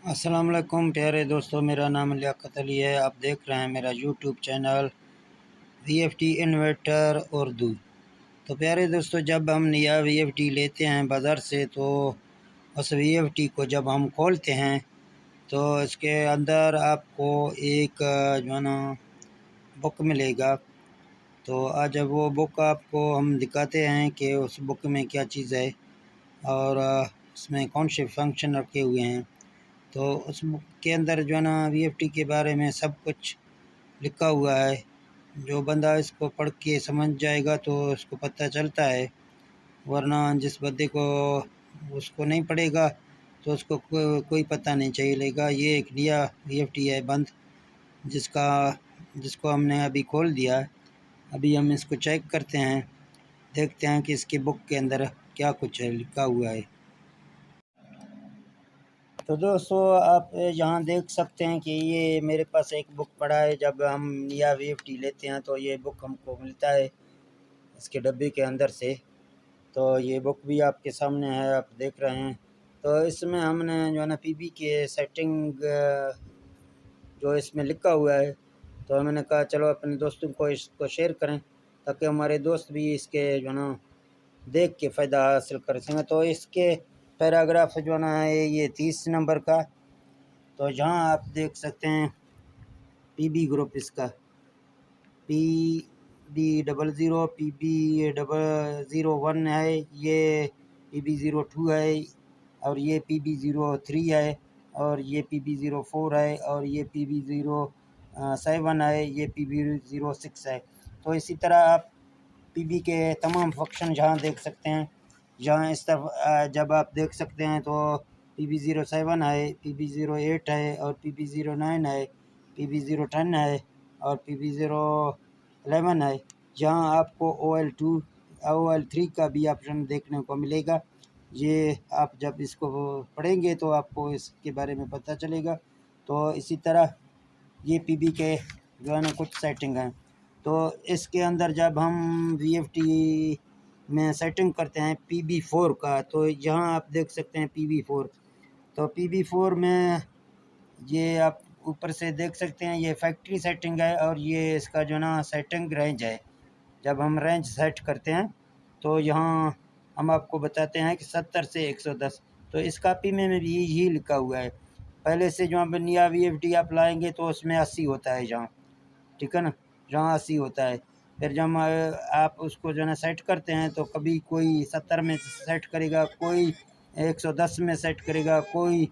अस्सलाम वालेकुम प्यारे दोस्तों, मेरा नाम लियाकत अली है। आप देख रहे हैं मेरा यूट्यूब चैनल वीएफटी इन्वर्टर उर्दू। तो प्यारे दोस्तों, जब हम नया वीएफटी लेते हैं बाज़ार से, तो उस वीएफटी को जब हम खोलते हैं तो इसके अंदर आपको एक जो है ना बुक मिलेगा। तो आज जब वो बुक आपको हम दिखाते हैं कि उस बुक में क्या चीज़ है और उसमें कौन से फंक्शन रखे हुए हैं। तो उस बुक के अंदर जो है ना वीएफटी के बारे में सब कुछ लिखा हुआ है। जो बंदा इसको पढ़ के समझ जाएगा तो उसको पता चलता है, वरना जिस बंदे को उसको नहीं पड़ेगा तो उसको कोई पता नहीं चलेगा। ये एक नया वीएफटी है बंद, जिसका जिसको हमने अभी खोल दिया है। अभी हम इसको चेक करते हैं, देखते हैं कि इसकी बुक के अंदर क्या कुछ है लिखा हुआ है। तो दोस्तों, आप यहाँ देख सकते हैं कि ये मेरे पास एक बुक पड़ा है। जब हम नया वीएफटी लेते हैं तो ये बुक हमको मिलता है इसके डब्बे के अंदर से। तो ये बुक भी आपके सामने है, आप देख रहे हैं। तो इसमें हमने जो है ना पीबी के सेटिंग जो इसमें लिखा हुआ है, तो मैंने कहा चलो अपने दोस्तों को इसको शेयर करें, ताकि हमारे दोस्त भी इसके जो है ना देख के फ़ायदा हासिल कर सकें। तो इसके पैराग्राफ जो है ना है ये 30 नंबर का। तो जहाँ आप देख सकते हैं पीबी ग्रुप, इसका PB00, PB001 है, ये PB02 है, और ये PB03 है, और ये PB04 है, और ये PB07 है, ये PB06 है। तो इसी तरह आप पीबी के तमाम फंक्शन जहाँ देख सकते हैं। जहाँ इस तरफ जब आप देख सकते हैं तो PB07 है, PB08 है, और PB09 है, PB010 है, और PB011 है। जहाँ आपको OL2 OL3 का भी ऑप्शन देखने को मिलेगा। ये आप जब इसको पढ़ेंगे तो आपको इसके बारे में पता चलेगा। तो इसी तरह ये पीबी के जो है ना कुछ सेटिंग हैं। तो इसके अंदर जब हम वीएफटी में सेटिंग करते हैं PB4 का, तो यहाँ आप देख सकते हैं PB4। तो PB4 में ये आप ऊपर से देख सकते हैं, ये फैक्ट्री सेटिंग है, और ये इसका जो ना सेटिंग रेंज है। जब हम रेंज सेट करते हैं तो यहाँ हम आपको बताते हैं कि 70 से 110। तो इस कापी में भी यही लिखा हुआ है। पहले से जो हम नया वीएफटी आप लाएंगे तो उसमें 80 होता है जहाँ, ठीक है ना, जहाँ 80 होता है। फिर जब आप उसको जो है ना सेट करते हैं तो कभी कोई 70 में सेट करेगा, कोई 110 में सेट करेगा, कोई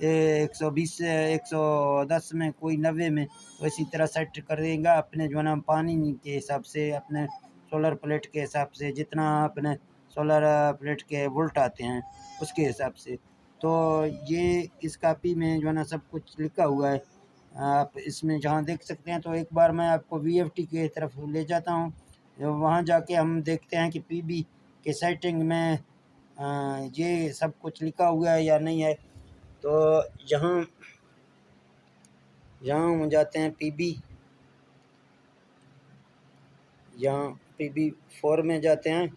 120 से 110 में, कोई 90 में। तो इसी तरह सेट करेगा अपने जो है ना पानी के हिसाब से, अपने सोलर प्लेट के हिसाब से, जितना अपने सोलर प्लेट के वोल्ट आते हैं उसके हिसाब से। तो ये इस कापी में जो है ना सब कुछ लिखा हुआ है, आप इसमें जहाँ देख सकते हैं। तो एक बार मैं आपको वीएफटी की तरफ ले जाता हूँ, वहाँ जाके हम देखते हैं कि पीबी के सेटिंग में ये सब कुछ लिखा हुआ है या नहीं है। तो यहाँ यहाँ हम जाते हैं यहाँ PB4 में जाते हैं।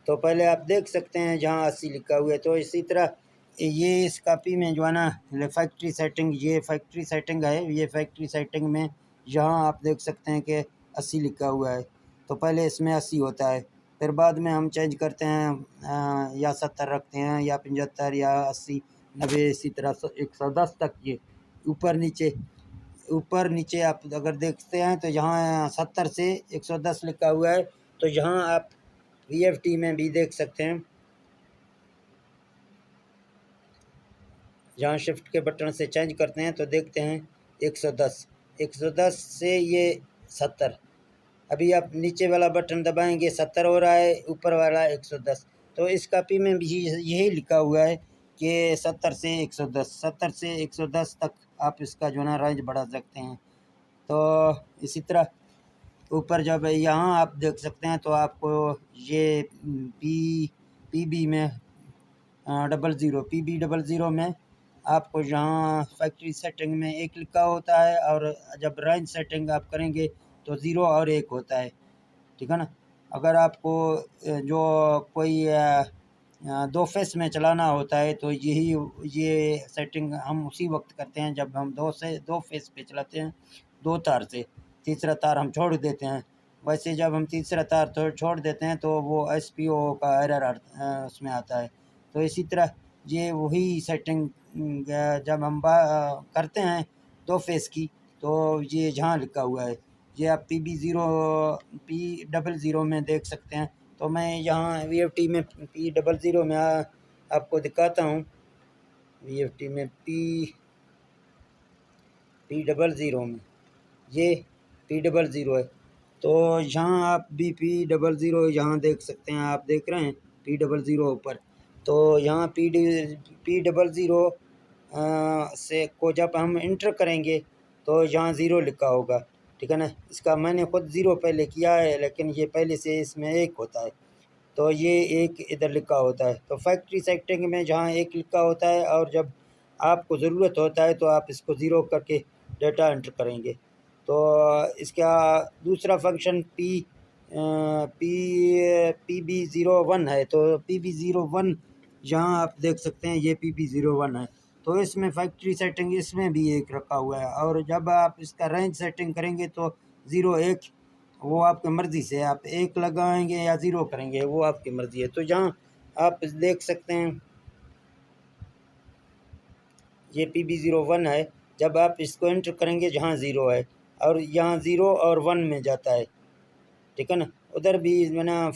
तो पहले आप देख सकते हैं जहाँ 80 लिखा हुआ है। तो इसी तरह ये इस कापी में जो है ना फैक्ट्री सेटिंग, ये फैक्ट्री सेटिंग है। ये फैक्ट्री सेटिंग में यहाँ आप देख सकते हैं कि 80 लिखा हुआ है। तो पहले इसमें 80 होता है, फिर बाद में हम चेंज करते हैं या 70 रखते हैं, या 75, या 80, 90, इसी तरह 110 तक। ये ऊपर नीचे आप अगर देखते हैं तो यहाँ 70 से 110 लिखा हुआ है। तो यहाँ आप वीएफटी में भी देख सकते हैं, जहाँ शिफ्ट के बटन से चेंज करते हैं तो देखते हैं 110 से ये 70। अभी आप नीचे वाला बटन दबाएंगे 70 हो रहा है, ऊपर वाला 110। तो इस कापी में भी यही लिखा हुआ है कि 70 से 110 तक आप इसका जो है ना रेंज बढ़ा सकते हैं। तो इसी तरह ऊपर जब यहाँ आप देख सकते हैं तो आपको ये पीबी में 00 PB00 में आपको यहाँ फैक्ट्री सेटिंग में 1 लिखा होता है, और जब रेंज सेटिंग आप करेंगे तो 0 और 1 होता है, ठीक है ना। अगर आपको जो कोई दो फेस में चलाना होता है, तो ये सेटिंग हम उसी वक्त करते हैं जब हम दो फेस पे चलाते हैं, दो तार से। तीसरा तार हम छोड़ देते हैं। वैसे जब हम तीसरा तार छोड़ देते हैं तो वो SPO का एरर उसमें आता है। तो इसी तरह ये वही सेटिंग जब हम करते हैं दो फेस की, तो ये जहाँ लिखा हुआ है, ये आप P00 में देख सकते हैं। तो मैं यहाँ VFT में P00 में आपको दिखाता हूँ। VFT में P00 में ये P00 है। तो यहाँ आप भी P00 यहाँ देख सकते हैं, आप देख रहे हैं P00 ऊपर। तो यहाँ P00 से को जब हम इंटर करेंगे तो यहाँ 0 लिखा होगा, ठीक है ना। इसका मैंने खुद 0 पहले किया है, लेकिन ये पहले से इसमें 1 होता है, तो ये 1 इधर लिखा होता है। तो फैक्ट्री सेटिंग में जहाँ 1 लिखा होता है, और जब आपको ज़रूरत होता है तो आप इसको 0 करके डेटा एंटर करेंगे। तो इसका दूसरा फंक्शन PB01 है। तो PB01 यहाँ आप देख सकते हैं, ये PB01 है। तो इसमें फैक्ट्री सेटिंग इसमें भी 1 रखा हुआ है, और जब आप इसका रेंज सेटिंग करेंगे तो 0 1 वो आपकी मर्ज़ी से, आप 1 लगाएंगे या 0 करेंगे, वो आपकी मर्ज़ी है। तो यहाँ आप देख सकते हैं ये PB01 है। जब आप इसको एंटर करेंगे जहाँ 0 है, और यहाँ 0 और 1 में जाता है, ठीक है ना। उधर भी मैंने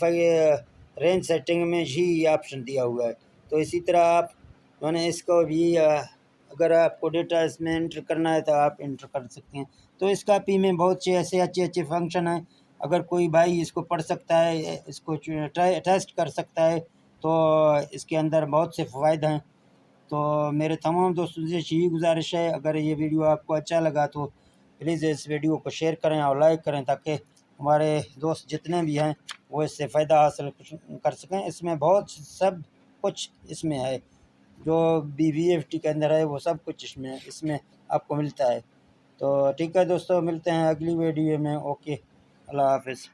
रेंज सेटिंग में ही ऑप्शन दिया हुआ है। तो इसी तरह आप मैंने इसको भी अगर आपको डेटा इसमें एंटर करना है तो आप एंटर कर सकते हैं। तो इसका पी में बहुत से ऐसे अच्छे फंक्शन हैं। अगर कोई भाई इसको पढ़ सकता है, इसको टेस्ट कर सकता है, तो इसके अंदर बहुत से फ़ायदे हैं। तो मेरे तमाम दोस्तों से यही गुजारिश है, अगर ये वीडियो आपको अच्छा लगा तो प्लीज़ इस वीडियो को शेयर करें और लाइक करें, ताकि हमारे दोस्त जितने भी हैं वो इससे फ़ायदा हासिल कर सकें। इसमें बहुत सब कुछ इसमें है, जो VFT के अंदर है वो सब कुछ इसमें आपको मिलता है। तो ठीक है दोस्तों, मिलते हैं अगली वीडियो में। ओके, अल्लाह हाफ़िज़।